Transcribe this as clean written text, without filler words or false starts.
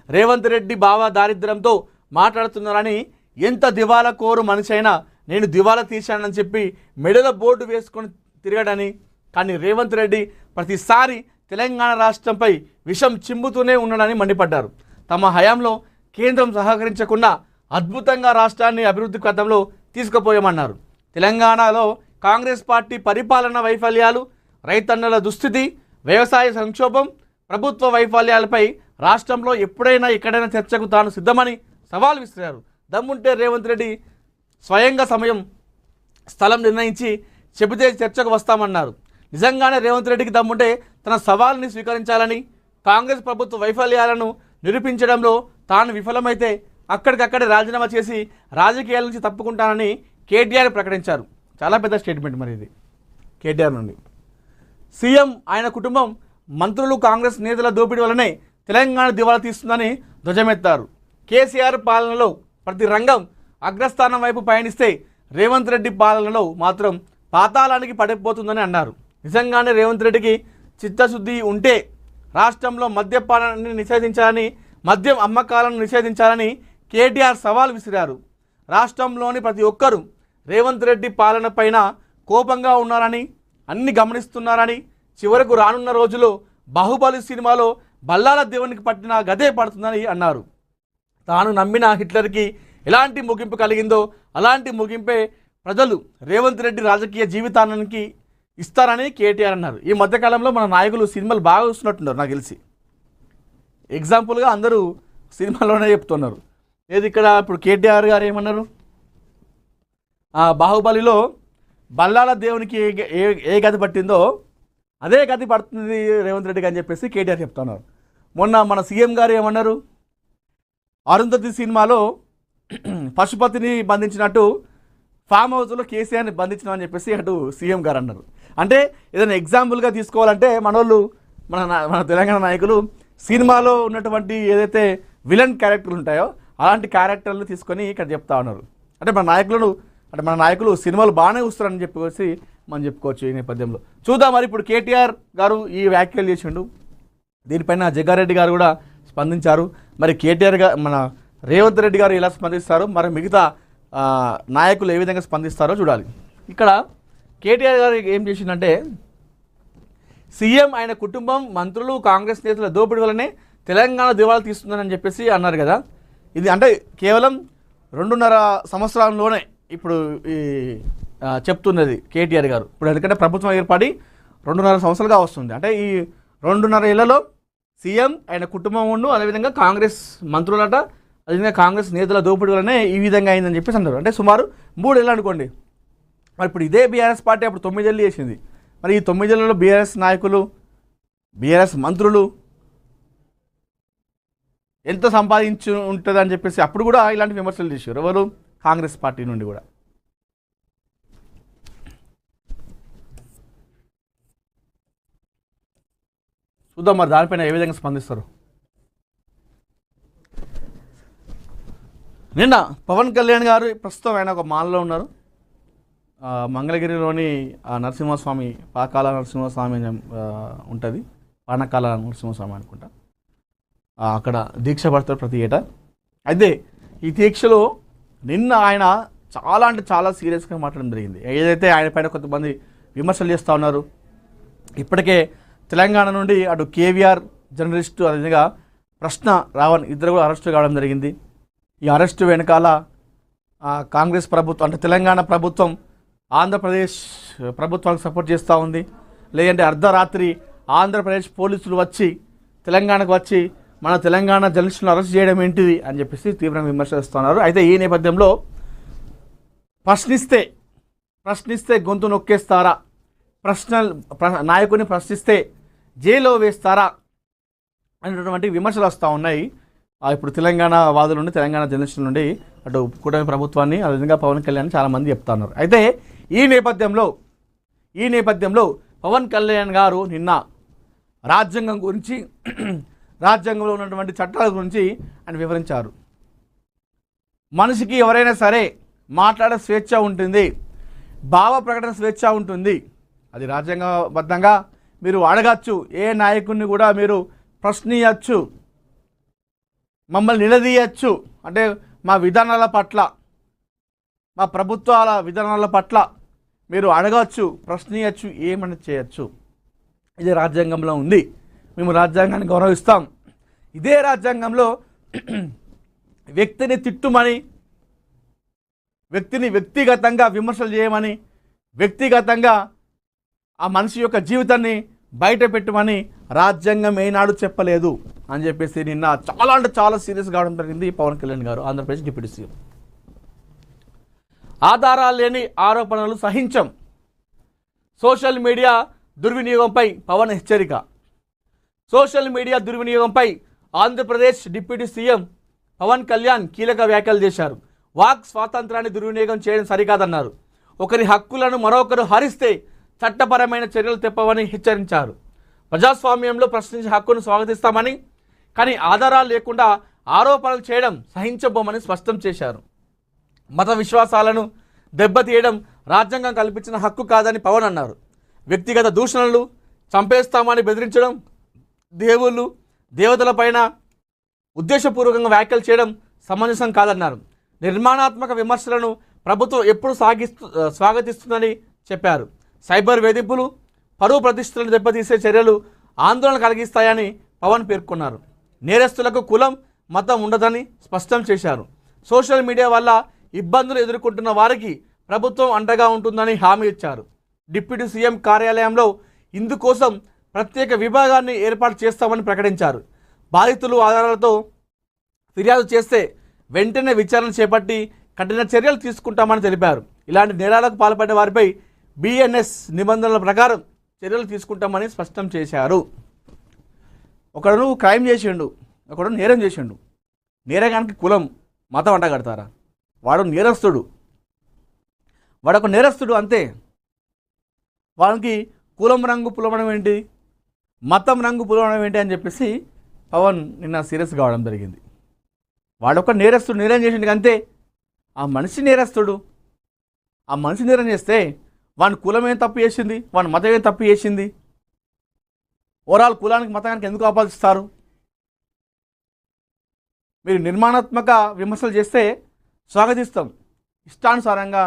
రేవంత్ రెడ్డి బావ దారిద్ర్యంతో మాట్లాడుతున్నారని, ఎంత దివాలా కోరు మనిషి అయినా నేను దివాలా తీశానని చెప్పి మెడల బోర్డు వేసుకొని తిరగడని, కానీ రేవంత్ రెడ్డి ప్రతిసారి తెలంగాణ రాష్ట్రంపై విషం చిమ్ముతూనే ఉన్నాడని మండిపడ్డారు. తమ హయాంలో కేంద్రం సహకరించకుండా అద్భుతంగా రాష్ట్రాన్ని అభివృద్ధి పథంలో తీసుకుపోయామన్నారు. తెలంగాణలో కాంగ్రెస్ పార్టీ పరిపాలన వైఫల్యాలు, రైతన్నల దుస్థితి, వ్యవసాయ సంక్షోభం, ప్రభుత్వ వైఫల్యాలపై రాష్ట్రంలో ఎప్పుడైనా ఎక్కడైనా చర్చకు తాను సిద్ధమని సవాల్ విసిరారు. దమ్ముంటే రేవంత్ రెడ్డి స్వయంగా సమయం స్థలం నిర్ణయించి చెబితే చర్చకు వస్తామన్నారు. నిజంగానే రేవంత్ రెడ్డికి దమ్ముంటే తన సవాల్ని స్వీకరించాలని, కాంగ్రెస్ ప్రభుత్వ వైఫల్యాలను నిరూపించడంలో తాను విఫలమైతే అక్కడికక్కడే రాజీనామా చేసి రాజకీయాల నుంచి తప్పుకుంటానని కేటీఆర్ ప్రకటించారు. చాలా పెద్ద స్టేట్మెంట్ మరి ఇది కేటీఆర్ నుండి. సీఎం, ఆయన కుటుంబం, మంత్రులు, కాంగ్రెస్ నేతల దోపిడీ వల్లనే తెలంగాణ దివాలా తీస్తుందని ధ్వజమెత్తారు. కేసీఆర్ పాలనలో ప్రతి రంగం అగ్రస్థానం వైపు పయనిస్తే రేవంత్ రెడ్డి పాలనలో మాత్రం పాతాళానికి పడిపోతుందని అన్నారు. నిజంగానే రేవంత్ రెడ్డికి చిత్తశుద్ధి ఉంటే రాష్ట్రంలో మద్యపానాన్ని నిషేధించాలని, మద్యం అమ్మకాలను నిషేధించాలని కేటీఆర్ సవాల్ విసిరారు. రాష్ట్రంలోని ప్రతి ఒక్కరూ రేవంత్ రెడ్డి పాలన పైన కోపంగా ఉన్నారని, అన్ని గమనిస్తున్నారని, చివరకు రానున్న రోజుల్లో బాహుబలి సినిమాలో బల్లాల దేవునికి పట్టిన గదే పడుతుందని అన్నారు. తాను నమ్మిన హిట్లర్కి ఎలాంటి ముగింపు కలిగిందో అలాంటి ముగింపే ప్రజలు రేవంత్ రెడ్డి రాజకీయ జీవితానికి ఇస్తారని కేటీఆర్ అన్నారు. ఈ మధ్యకాలంలో మన నాయకులు సినిమాలు బాగా చూస్తున్నట్టున్నారు నాకు తెలిసి. ఎగ్జాంపుల్గా అందరూ సినిమాలోనే చెప్తున్నారు. ఏది ఇక్కడ ఇప్పుడు కేటీఆర్ గారు ఏమన్నారు, బాహుబలిలో బల్లాల దేవునికి ఏ గది పట్టిందో అదే గది పడుతుంది రేవంత్ రెడ్డికి అని చెప్పేసి కేటీఆర్ చెప్తున్నారు. మొన్న మన సీఎం గారు ఏమన్నారు, అరుంధతి సినిమాలో పశుపతిని బంధించినట్టు ఫామ్ హౌస్లో కేసీఆర్ని బంధించినామని చెప్పేసి అటు సీఎం గారు అన్నారు. అంటే ఏదైనా ఎగ్జాంపుల్గా తీసుకోవాలంటే మన తెలంగాణ నాయకులు సినిమాలో ఉన్నటువంటి ఏదైతే విలన్ క్యారెక్టర్లు ఉంటాయో అలాంటి క్యారెక్టర్లు తీసుకొని ఇక్కడ చెప్తా ఉన్నారు. అంటే మన నాయకులు సినిమాలు బాగానే చూస్తారని చెప్పేసి మనం చెప్పుకోవచ్చు. ఈ నేపథ్యంలో చూద్దాం మరి ఇప్పుడు కేటీఆర్ గారు ఈ వ్యాఖ్యలు చేసిండు. దీనిపైన జగ్గారెడ్డి గారు కూడా స్పందించారు. మరి కేటీఆర్ గారు మన రేవంత్ రెడ్డి గారు ఎలా స్పందిస్తారు, మరి మిగతా నాయకులు ఏ విధంగా స్పందిస్తారో చూడాలి. ఇక్కడ కేటీఆర్ గారు ఏం చేసిందంటే, సీఎం, ఆయన కుటుంబం, మంత్రులు, కాంగ్రెస్ నేతల దోపిడీ వల్లనే తెలంగాణ దివాలా తీస్తుందని చెప్పేసి అన్నారు కదా. ఇది అంటే కేవలం 2.5 సంవత్సరాల్లోనే ఇప్పుడు ఈ చెప్తున్నది కేటీఆర్ గారు. ఇప్పుడు ఎందుకంటే ప్రభుత్వం ఏర్పడి 2.5 సంవత్సరాలుగా వస్తుంది. అంటే ఈ 2.5 ఏళ్లలో సీఎం, ఆయన కుటుంబం ఉండు, అదేవిధంగా కాంగ్రెస్ మంత్రులట, అదేవిధంగా కాంగ్రెస్ నేతల దోపిడీ వల్లనే ఈ విధంగా అయిందని చెప్పేసి అన్నారు. అంటే సుమారు 3 ఏళ్ళు అనుకోండి. మరి ఇప్పుడు ఇదే బీఆర్ఎస్ పార్టీ అప్పుడు 9 ఏళ్ళు చేసింది. మరి ఈ 9 ఏళ్లలో బీఆర్ఎస్ నాయకులు, బీఆర్ఎస్ మంత్రులు ఎంత సంపాదించి ఉంటుంది అని చెప్పేసి అప్పుడు కూడా ఇలాంటి విమర్శలు చేశారు. ఎవరు? కాంగ్రెస్ పార్టీ నుండి కూడా. చూద్దాం మరి దానిపైన ఏ విధంగా స్పందిస్తారు. నిన్న పవన్ కళ్యాణ్ గారు ప్రస్తుతం ఆయన ఒక మాల్లో ఉన్నారు. మంగళగిరిలోని నరసింహస్వామి, పాకాల నరసింహస్వామి ఉంటుంది, పానకాల నరసింహస్వామి అనుకుంటా, అక్కడ దీక్ష పడతారు ప్రతి ఏటా. అయితే ఈ దీక్షలో నిన్న ఆయన చాలా అంటే చాలా సీరియస్గా మాట్లాడడం జరిగింది. ఏదైతే ఆయన పైన కొంతమంది విమర్శలు చేస్తూ ఉన్నారు. ఇప్పటికే తెలంగాణ నుండి అటు కేవీఆర్ జర్నలిస్టు, అదేవిధంగా ప్రశ్న రావణ్ ఇద్దరు కూడా అరెస్టు కావడం జరిగింది. ఈ అరెస్టు వెనకాల కాంగ్రెస్ ప్రభుత్వం అంటే తెలంగాణ ప్రభుత్వం ఆంధ్రప్రదేశ్ ప్రభుత్వానికి సపోర్ట్ చేస్తూ ఉంది. లేదంటే అర్ధరాత్రి ఆంధ్రప్రదేశ్ పోలీసులు వచ్చి తెలంగాణకు వచ్చి మన తెలంగాణ జర్నలిస్టులను అరెస్ట్ చేయడం ఏంటిది అని చెప్పేసి తీవ్రంగా విమర్శిస్తున్నారు. అయితే ఈ నేపథ్యంలో ప్రశ్నిస్తే గొంతు నొక్కేస్తారా, నాయకుడిని ప్రశ్నిస్తే జైల్లో వేస్తారా అనేటటువంటి విమర్శలు వస్తూ ఉన్నాయి. ఇప్పుడు తెలంగాణ వాదుల నుండి, తెలంగాణ జర్నలిస్టుల నుండి, అటు కూటమి ప్రభుత్వాన్ని, అదేవిధంగా పవన్ కళ్యాణ్ చాలామంది చెప్తా ఉన్నారు. అయితే ఈ నేపథ్యంలో పవన్ కళ్యాణ్ గారు నిన్న రాజ్యాంగం గురించి, రాజ్యాంగంలో ఉన్నటువంటి చట్టాల గురించి ఆయన వివరించారు. మనిషికి ఎవరైనా సరే మాట్లాడే స్వేచ్ఛ ఉంటుంది, భావ ప్రకటన స్వేచ్ఛ ఉంటుంది. అది రాజ్యాంగబద్ధంగా మీరు అడగచ్చు, ఏ నాయకుడిని కూడా మీరు ప్రశ్నించచ్చు. మమ్మల్ని నిలదీయచ్చు, అంటే మా విధానాల పట్ల, మా ప్రభుత్వాల విధానాల పట్ల మీరు అడగవచ్చు, ప్రశ్నించచ్చు, ఏమని చేయొచ్చు. ఇది రాజ్యాంగంలో ఉంది. మేము రాజ్యాంగాన్ని గౌరవిస్తాం. ఇదే రాజ్యాంగంలో వ్యక్తిని తిట్టుమని, వ్యక్తిని వ్యక్తిగతంగా విమర్శలు చేయమని, వ్యక్తిగతంగా ఆ మనిషి యొక్క జీవితాన్ని బయట పెట్టమని రాజ్యాంగం ఏనాడు చెప్పలేదు అని చెప్పేసి నిన్న చాలా అంటే చాలా సీరియస్ కావడం జరిగింది పవన్ కళ్యాణ్ గారు, ఆంధ్రప్రదేశ్ డిప్యూటీ సీఎం. ఆధారాలు లేని ఆరోపణలు సహించం, సోషల్ మీడియా దుర్వినియోగంపై పవన్ హెచ్చరిక. Social media దుర్వినియోగంపై Andhra Pradesh deputy CM Pawan Kalyan కీలక వ్యాఖ్యలు చేశారు. వాక్ స్వాతంత్రాన్ని దుర్వినియోగం చేయడం సరికాదన్నారు. ఒకరి హక్కులను మరొకరు హరిస్తే చట్టపరమైన చర్యలు తెప్పవని హెచ్చరించారు. ప్రజాస్వామ్యంలో ప్రశ్నించే హక్కును స్వాగతిస్తామని, కానీ ఆధారాలు లేకుండా ఆరోపణలు చేయడం సహించబోమని స్పష్టం చేశారు. మత విశ్వాసాలను దెబ్బతీయడం రాజ్యాంగం కల్పించిన హక్కు కాదని పవన్ అన్నారు. వ్యక్తిగత దూషణలు, చంపేస్తామని బెదిరించడం, దేవుళ్ళు దేవతలపైన ఉద్దేశపూర్వకంగా వ్యాఖ్యలు చేయడం సమంజసం కాదన్నారు. నిర్మాణాత్మక విమర్శలను ప్రభుత్వం ఎప్పుడు స్వాగతిస్తుందని చెప్పారు. సైబర్ వేధింపులు, పరువు ప్రతిష్టలను దెబ్బతీసే చర్యలు ఆందోళన కలిగిస్తాయని పవన్ పేర్కొన్నారు. నేరస్తులకు కులం, మతం ఉండదని స్పష్టం చేశారు. సోషల్ మీడియా వల్ల ఇబ్బందులు ఎదుర్కొంటున్న వారికి ప్రభుత్వం అండగా ఉంటుందని హామీ ఇచ్చారు. డిప్యూటీ సీఎం కార్యాలయంలో ఇందుకోసం ప్రత్యేక విభాగాన్ని ఏర్పాటు చేస్తామని ప్రకటించారు. బాధితులు ఆధారాలతో ఫిర్యాదు చేస్తే వెంటనే విచారణ చేపట్టి కఠిన చర్యలు తీసుకుంటామని తెలిపారు. ఇలాంటి నేరాలకు పాల్పడిన వారిపై బిఎన్ఎస్ నిబంధనల ప్రకారం చర్యలు తీసుకుంటామని స్పష్టం చేశారు. ఒకడు క్రైమ్ చేసిండు, ఒకడు నేరం చేసిండు. నేరగానికి కులం, మతం అంట కడతారా? వాడు నేరస్తుడు, వాడొక నేరస్తుడు అంతే. వానికి కులం రంగు పులవడం ఏంటి, మతం రంగు పులవడం ఏంటి అని చెప్పేసి పవన్ నిన్న సీరియస్ కావడం జరిగింది. వాడొక నేరస్తుడు, నేరం చేసిండు అంతే. ఆ మనిషి నేరస్తుడు. ఆ మనిషి నేరం చేస్తే వాని కులం ఏం తప్పు చేసింది, వాని మతం ఏం తప్పు చేసింది? ఓవరాల్ కులానికి మతానికి ఎందుకు ఆపాదిస్తారు? మీరు నిర్మాణాత్మక విమర్శలు చేస్తే స్వాగతిస్తాం, ఇష్టానుసారంగా